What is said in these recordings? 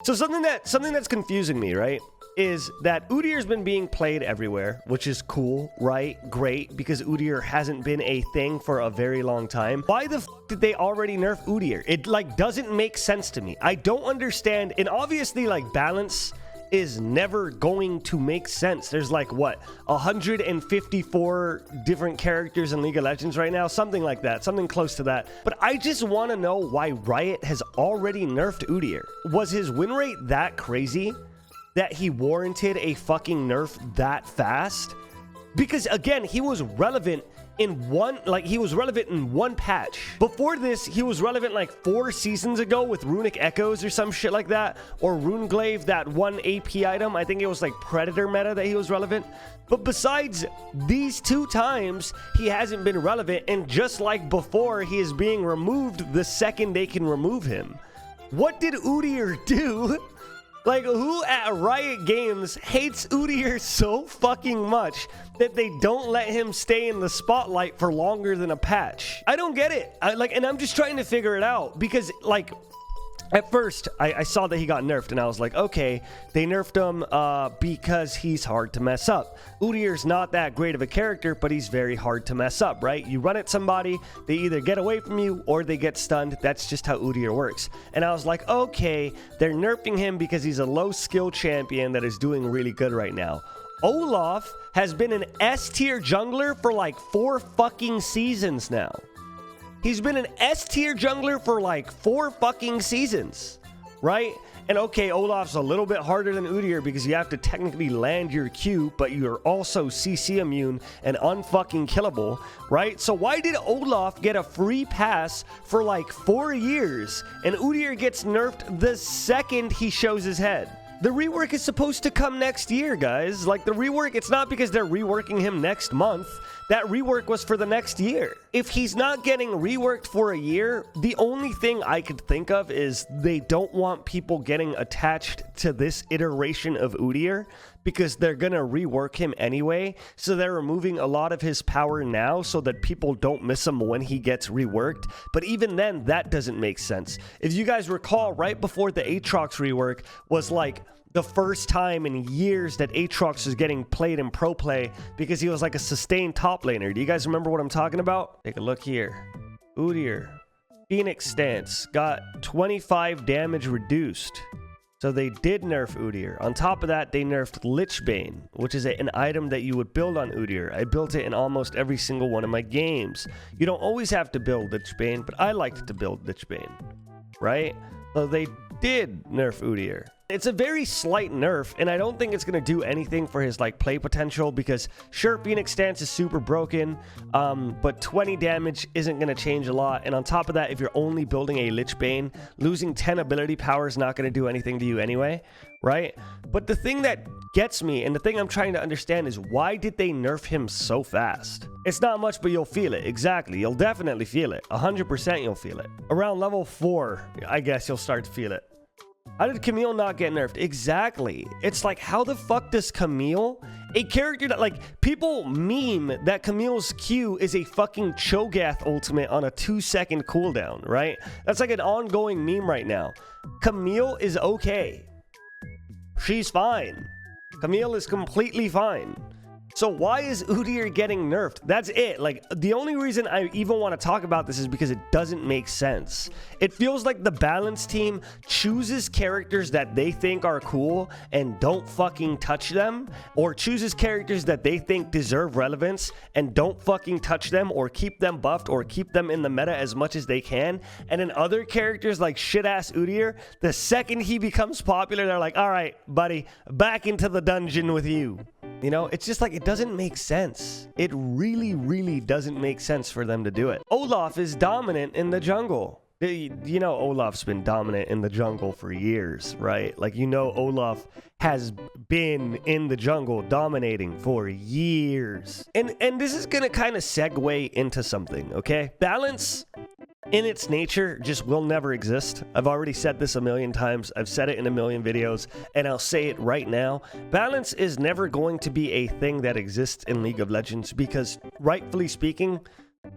So something that's confusing me, right, is that Udyr's been being played everywhere, which is cool, right? Great, because Udyr hasn't been a thing for a very long time. Why the f did they already nerf Udyr? It, like, doesn't make sense to me. I don't understand. And obviously, like, balance is never going to make sense. There's like, what, 154 different characters in League of Legends right now? Something like that. Something close to that. But I just want to know why Riot has already nerfed Udyr. Was his win rate that crazy that he warranted a fucking nerf that fast? Because again, he was relevant in one patch. Before this, he was relevant like 4 seasons ago with Runic Echoes or some shit like that, or Runeglaive, that one AP item. I think it was like Predator meta that he was relevant. But besides these 2 times, he hasn't been relevant, and just like before, he is being removed the second they can remove him. What did Udyr do? Like, who at Riot Games hates Udyr so fucking much that they don't let him stay in the spotlight for longer than a patch? I don't get it. And I'm just trying to figure it out, because, like, at first, I saw that he got nerfed, and I was like, okay, they nerfed him because he's hard to mess up. Udyr's not that great of a character, but he's very hard to mess up, right? You run at somebody, they either get away from you or they get stunned. That's just how Udyr works. And I was like, okay, they're nerfing him because he's a low-skill champion that is doing really good right now. Olaf has been an S-tier jungler for like 4 fucking seasons now. He's been an S-tier jungler for like 4 fucking seasons, right? And okay, Olaf's a little bit harder than Udyr because you have to technically land your Q, but you're also CC immune and unfucking killable, right? So why did Olaf get a free pass for like 4 years and Udyr gets nerfed the second he shows his head? The rework is supposed to come next year, guys. Like, the rework, it's not because they're reworking him next month. That rework was for the next year. If he's not getting reworked for a year, the only thing I could think of is they don't want people getting attached to this iteration of Udyr because they're gonna rework him anyway. So they're removing a lot of his power now so that people don't miss him when he gets reworked. But even then, that doesn't make sense. If you guys recall, right before the Aatrox rework was like the first time in years that Aatrox was getting played in pro play because he was like a sustained top laner. Do you guys remember what I'm talking about? Take a look here. Udyr, Phoenix stance, got 25 damage reduced. So they did nerf Udyr. On top of that, they nerfed Lichbane, which is an item that you would build on Udyr. I built it in almost every single one of my games. You don't always have to build Lichbane, but I liked to build Lichbane, right? So they did nerf Udyr. It's a very slight nerf, and I don't think it's going to do anything for his like play potential because sure, Phoenix stance is super broken, but 20 damage isn't going to change a lot. And on top of that, if you're only building a Lichbane, losing 10 ability power is not going to do anything to you anyway, right? But the thing that gets me, and the thing I'm trying to understand, is why did they nerf him so fast? It's not much, but you'll feel it. Exactly. You'll definitely feel it. 100% you'll feel it. Around level 4, I guess you'll start to feel it. How did Camille not get nerfed? Exactly. It's like, how the fuck does Camille, a character that, like, people meme that Camille's Q is a fucking Cho'Gath ultimate on a 2-second cooldown, right? That's like an ongoing meme right now. Camille is okay. She's fine. Camille is completely fine. So why is Udyr getting nerfed? That's it. Like, the only reason I even want to talk about this is because it doesn't make sense. It feels like the balance team chooses characters that they think are cool and don't fucking touch them, or chooses characters that they think deserve relevance and don't fucking touch them or keep them buffed or keep them in the meta as much as they can. And then other characters like shit-ass Udyr, the second he becomes popular, they're like, all right, buddy, back into the dungeon with you. You know, it's just like, it doesn't make sense. It really, really doesn't make sense for them to do it. Olaf is dominant in the jungle. You know, Olaf's been dominant in the jungle for years, right? Like, you know, Olaf has been in the jungle dominating for years. And this is going to kind of segue into something, okay? Balance in its nature just will never exist. I've already said this a million times. I've said it in a million videos, and I'll say it right now. Balance is never going to be a thing that exists in League of Legends because, rightfully speaking,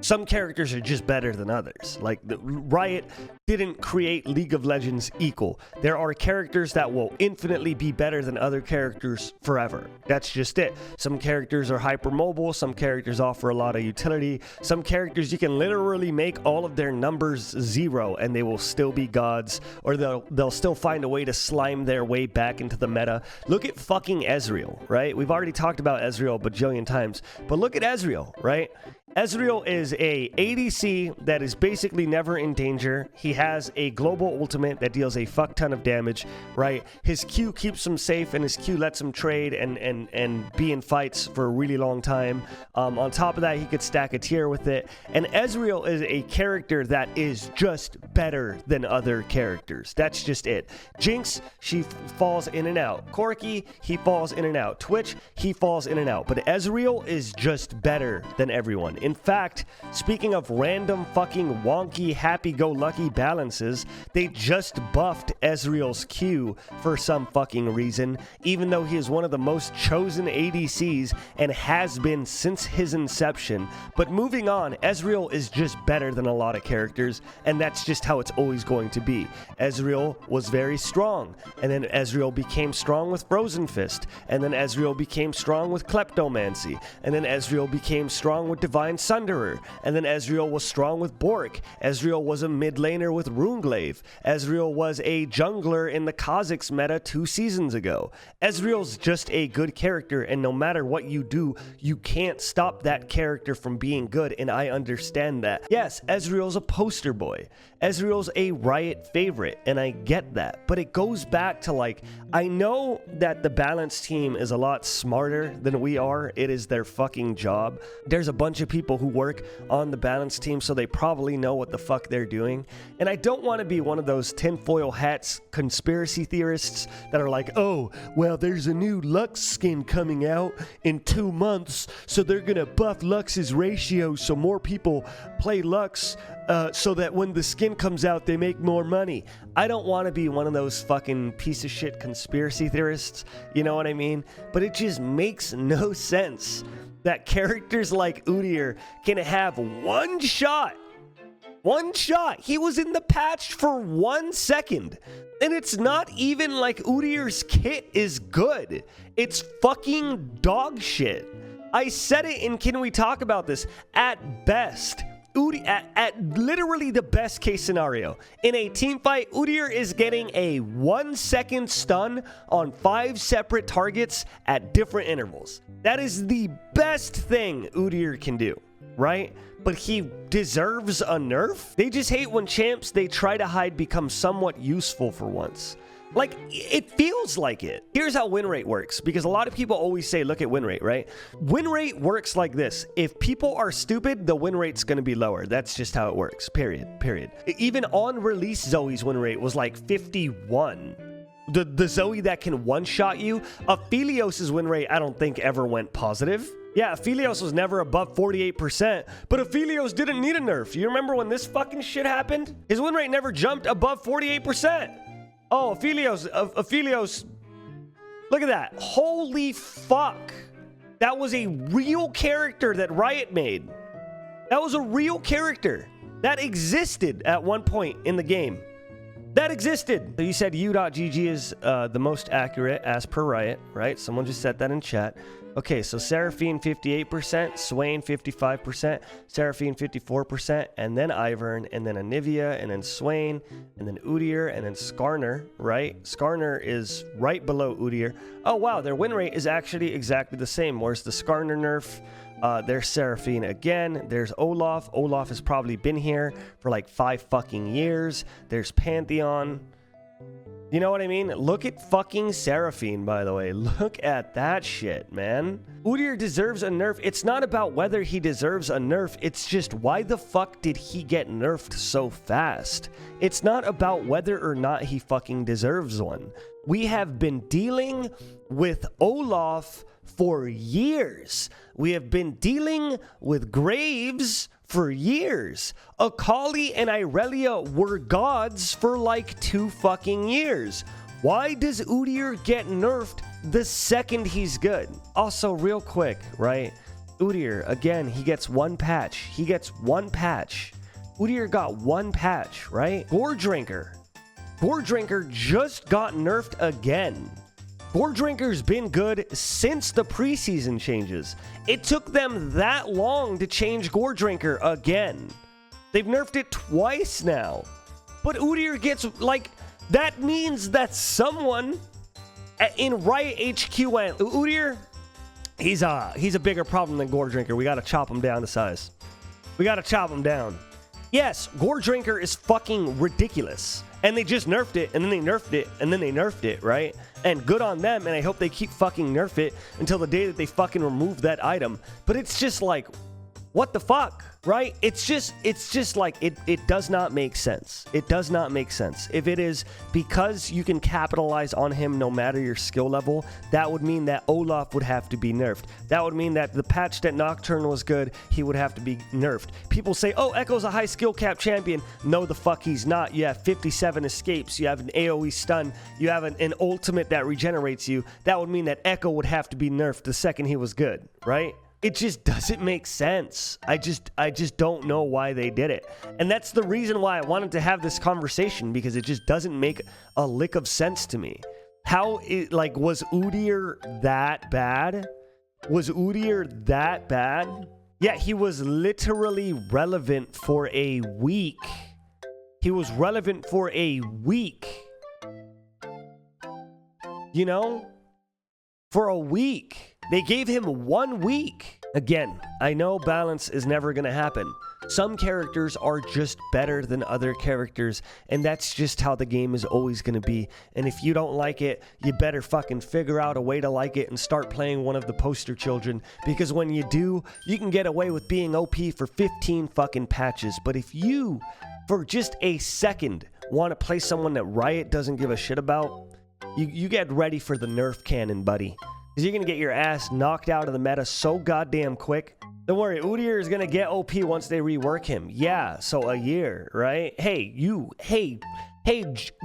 Some characters are just better than others. Like, Riot didn't create League of Legends equal. There are characters that will infinitely be better than other characters forever. That's just it. Some characters are hypermobile. Some characters offer a lot of utility. Some characters you can literally make all of their numbers 0 and they will still be gods, or they'll still find a way to slime their way back into the meta. Look at fucking Ezreal, right? We've already talked about Ezreal a bajillion times, but look at Ezreal, right? Ezreal is a ADC that is basically never in danger. He has a global ultimate that deals a fuck ton of damage, right? His Q keeps him safe, and his Q lets him trade and be in fights for a really long time. On top of that, he could stack a tier with it. And Ezreal is a character that is just better than other characters. That's just it. Jinx, she falls in and out. Corki, he falls in and out. Twitch, he falls in and out. But Ezreal is just better than everyone. In fact, speaking of random fucking wonky happy-go-lucky balances, they just buffed Ezreal's Q for some fucking reason, even though he is one of the most chosen ADCs and has been since his inception. But moving on, Ezreal is just better than a lot of characters, and that's just how it's always going to be. Ezreal was very strong, and then Ezreal became strong with Frozen Fist, and then Ezreal became strong with Kleptomancy, and then Ezreal became strong with Divine Sunderer, and then Ezreal was strong with Bork. Ezreal was a mid laner with Runeglaive. Ezreal was a jungler in the Kha'Zix meta 2 seasons ago. Ezreal's just a good character, and no matter what you do, you can't stop that character from being good, and I understand that. Yes, Ezreal's a poster boy. Ezreal's a Riot favorite, and I get that, but it goes back to, like, I know that the balance team is a lot smarter than we are. It is their fucking job. There's a bunch of people who work on the balance team, so they probably know what the fuck they're doing. And I don't want to be one of those tinfoil hats conspiracy theorists that are like, oh, well, there's a new Lux skin coming out in 2 months, so they're gonna buff Lux's ratio so more people play Lux, so that when the skin comes out, they make more money. I don't want to be one of those fucking piece of shit conspiracy theorists, you know what I mean? But it just makes no sense that characters like Udyr can have one shot. One shot. He was in the patch for 1 second. And it's not even like Udyr's kit is good. It's fucking dog shit. I said it in Can We Talk About This? At best, at literally the best case scenario, in a team fight, Udyr is getting a 1 second stun on 5 separate targets at different intervals. That is the best thing Udyr can do, right? But he deserves a nerf? They just hate when champs they try to hide become somewhat useful for once. Like, it feels like it. Here's how win rate works, because a lot of people always say, look at win rate, right? Win rate works like this. If people are stupid, the win rate's going to be lower. That's just how it works, period. Even on release, Zoe's win rate was like 51. The Zoe that can one-shot you, Aphelios' win rate, I don't think ever went positive. Yeah, Aphelios was never above 48%, but Aphelios didn't need a nerf. You remember when this fucking shit happened? His win rate never jumped above 48%. Oh, Aphelios, look at that. Holy fuck. That was a real character that Riot made. That was a real character that existed at one point in the game. That existed. So you said U.GG is the most accurate as per Riot, right? Someone just said that in chat. Okay, so Seraphine 58%, Swain 55%, Seraphine 54%, and then Ivern, and then Anivia, and then Swain, and then Udyr, and then Skarner, right? Skarner is right below Udyr. Oh, wow, their win rate is actually exactly the same. Where's the Skarner nerf? There's Seraphine again. There's Olaf. Olaf has probably been here for like 5 fucking years. There's Pantheon. You know what I mean? Look at fucking Seraphine, by the way. Look at that shit, man. Udyr deserves a nerf. It's not about whether he deserves a nerf. It's just, why the fuck did he get nerfed so fast? It's not about whether or not he fucking deserves one. We have been dealing with Olaf for years. We have been dealing with Graves for years. Akali and Irelia were gods for like 2 fucking years. Why does Udyr get nerfed the second he's good? Also, real quick, right? Udyr, again, he gets one patch. He gets one patch. Udyr got one patch, right? Gore Drinker just got nerfed again. Gore Drinker's been good since the preseason changes. It took them that long to change Gore Drinker again. They've nerfed it twice now. But Udyr gets, like, that means that someone in Riot HQ went, Udyr, he's a bigger problem than Gore Drinker. We gotta chop him down to size. We gotta chop him down. Yes, Gore Drinker is fucking ridiculous. And they just nerfed it, and then they nerfed it, and then they nerfed it, right? And good on them, and I hope they keep fucking nerf it until the day that they fucking remove that item. But it's just like, what the fuck, right? It's just like, it does not make sense. It does not make sense. If it is because you can capitalize on him no matter your skill level, that would mean that Olaf would have to be nerfed. That would mean that the patch that Nocturne was good, he would have to be nerfed. People say, oh, Echo's a high skill cap champion. No, the fuck he's not. You have 57 escapes. You have an AoE stun. You have an ultimate that regenerates you. That would mean that Echo would have to be nerfed the second he was good, right? It just doesn't make sense. I just don't know why they did it. And that's the reason why I wanted to have this conversation, because it just doesn't make a lick of sense to me. How it, like, was Udyr that bad? Was Udyr that bad? Yeah, he was literally relevant for a week. He was relevant for a week. You know? For a week. They gave him 1 week. Again, I know balance is never going to happen. Some characters are just better than other characters, and that's just how the game is always going to be. And if you don't like it, you better fucking figure out a way to like it and start playing one of the poster children, because when you do, you can get away with being OP for 15 fucking patches. But if you, for just a second, want to play someone that Riot doesn't give a shit about, you get ready for the nerf cannon, buddy. Because you're going to get your ass knocked out of the meta so goddamn quick. Don't worry, Udyr is going to get OP once they rework him. Yeah, so a year, right? Hey,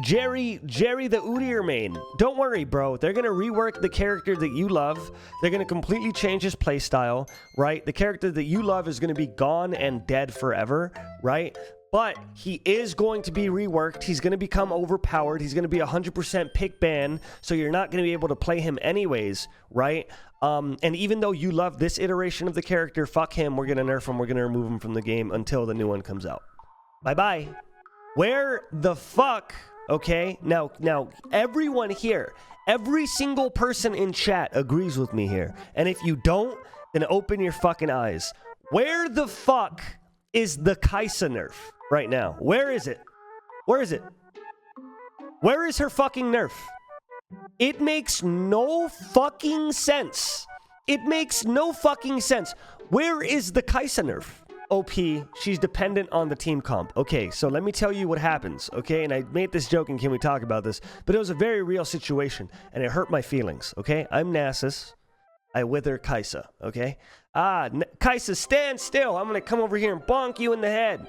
Jerry the Udyr main. Don't worry, bro. They're going to rework the character that you love. They're going to completely change his playstyle, right? The character that you love is going to be gone and dead forever, right? But he is going to be reworked. He's going to become overpowered. He's going to be 100% pick ban, so you're not going to be able to play him anyways, right? And even though you love this iteration of the character, fuck him. We're going to nerf him. We're going to remove him from the game until the new one comes out. Bye-bye. Where the fuck, okay? Now, everyone here, every single person in chat agrees with me here. And if you don't, then open your fucking eyes. Where the fuck is the Kai'Sa nerf right now? Where is it? Where is it? Where is her fucking nerf? It makes no fucking sense. It makes no fucking sense. Where is the Kai'Sa nerf? OP, she's dependent on the team comp. Okay, so let me tell you what happens, okay? And I made this joke, and can we talk about this? But it was a very real situation, and it hurt my feelings, okay? I'm Nasus. I wither Kai'Sa, okay? Kai'Sa, stand still. I'm going to come over here and bonk you in the head.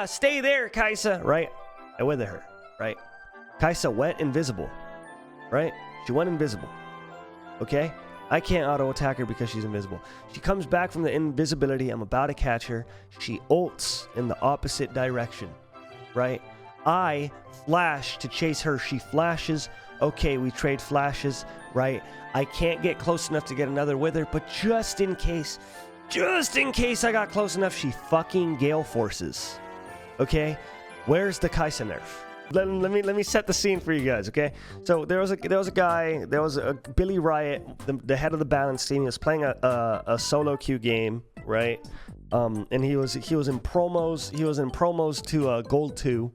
Stay there, Kai'Sa, right? I wither her, right? Kai'Sa went invisible, right? She went invisible, okay? I can't auto-attack her because she's invisible. She comes back from the invisibility. I'm about to catch her. She ults in the opposite direction, right? I flash to chase her. She flashes. Okay, we trade flashes, right? I can't get close enough to get another wither, but just in case I got close enough, she fucking gale forces. Okay? Where's the Kai'Sa nerf? Let me set the scene for you guys, okay? So there was a Billy Riot, the head of the balance team. He was playing a solo queue game, right? And he was in promos to Gold 2,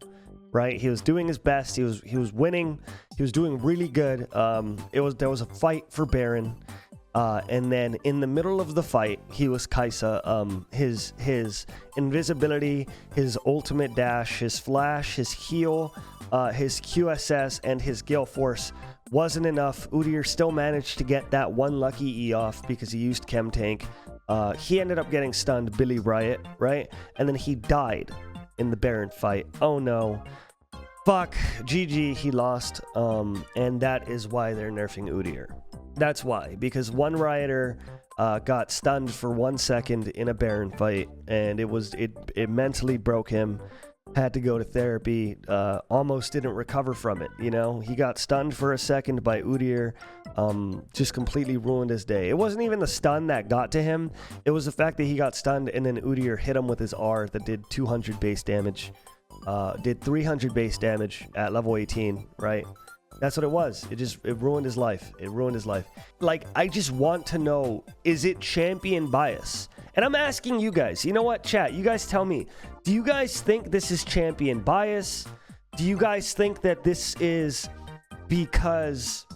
right? He was doing his best. He was winning. He was doing really good. There was a fight for Baron. And then in the middle of the fight, he was Kai'Sa. His invisibility, his ultimate dash, his flash, his heal, his QSS, and his Gale Force wasn't enough. Udyr still managed to get that one lucky E off because he used Chem Tank. He ended up getting stunned, Billy Riot, right? And then he died in the Baron fight. Oh no. Fuck. GG, he lost. And that is why they're nerfing Udyr. That's why, because one rioter got stunned for 1 second in a Baron fight, and it mentally broke him. Had to go to therapy, almost didn't recover from it, you know? He got stunned for a second by Udyr, just completely ruined his day. It wasn't even the stun that got to him, it was the fact that he got stunned and then Udyr hit him with his R that did 200 base damage, did 300 base damage at level 18, right? That's what it was. It ruined his life. It ruined his life. Like, I just want to know, is it champion bias? And I'm asking you guys, you know what, chat, you guys tell me, do you guys think this is champion bias? Do you guys think that this is because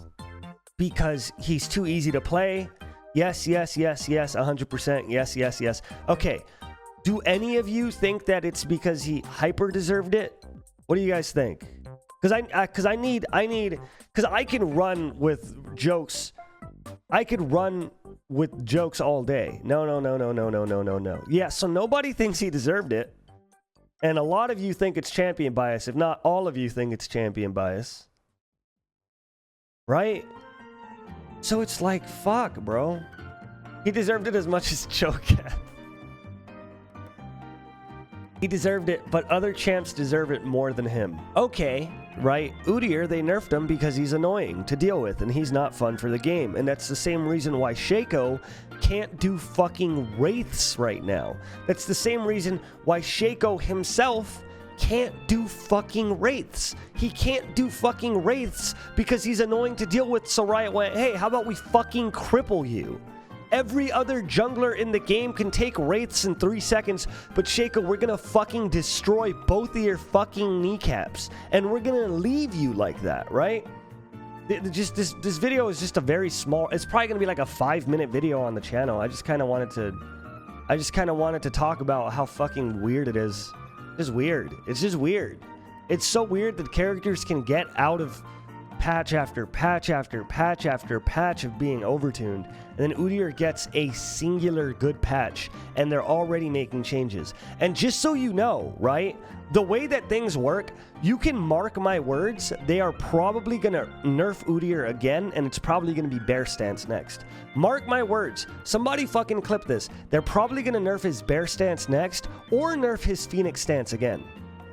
he's too easy to play? Yes, yes, yes, yes, 100%. Yes, yes, yes. Okay. Do any of you think that it's because he hyper deserved it? What do you guys think? Because I can run with jokes. I could run with jokes all day. No. Yeah, so nobody thinks he deserved it. And a lot of you think it's champion bias. If not all of you think it's champion bias. Right? So it's like, fuck, bro. He deserved it as much as Choke had. He deserved it, but other champs deserve it more than him. Okay, right? Udyr, they nerfed him because he's annoying to deal with, and he's not fun for the game. And that's the same reason why Shaco can't do fucking Wraiths right now. That's the same reason why Shaco himself can't do fucking Wraiths. He can't do fucking Wraiths because he's annoying to deal with, so Riot went, hey, how about we fucking cripple you? Every other jungler in the game can take Wraiths in 3 seconds, but Shaco, we're gonna fucking destroy both of your fucking kneecaps, and we're gonna leave you like that, right? Just this video is just a very small, it's probably gonna be like a 5-minute video on the channel. I just kind of wanted to talk about how fucking weird it is. It's weird. It's just weird. It's so weird that characters can get out of patch after patch after patch after patch of being overtuned, and then Udyr gets a singular good patch and they're already making changes. And just so you know, right, the way that things work, you can mark my words, they are probably gonna nerf Udyr again, and it's probably gonna be bear stance next. Mark my words. Somebody fucking clip this. They're probably gonna nerf his bear stance next or nerf his phoenix stance again.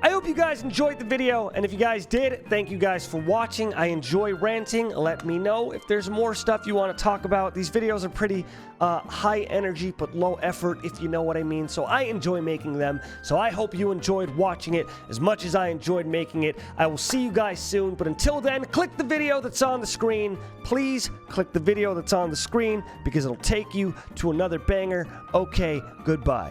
I hope you guys enjoyed the video, and if you guys did, thank you guys for watching. I enjoy ranting. Let me know if there's more stuff you want to talk about. These videos are pretty high energy but low effort, if you know what I mean, so I enjoy making them. So I hope you enjoyed watching it as much as I enjoyed making it. I will see you guys soon, but until then, click the video that's on the screen. Please click the video that's on the screen because it'll take you to another banger. Okay, goodbye.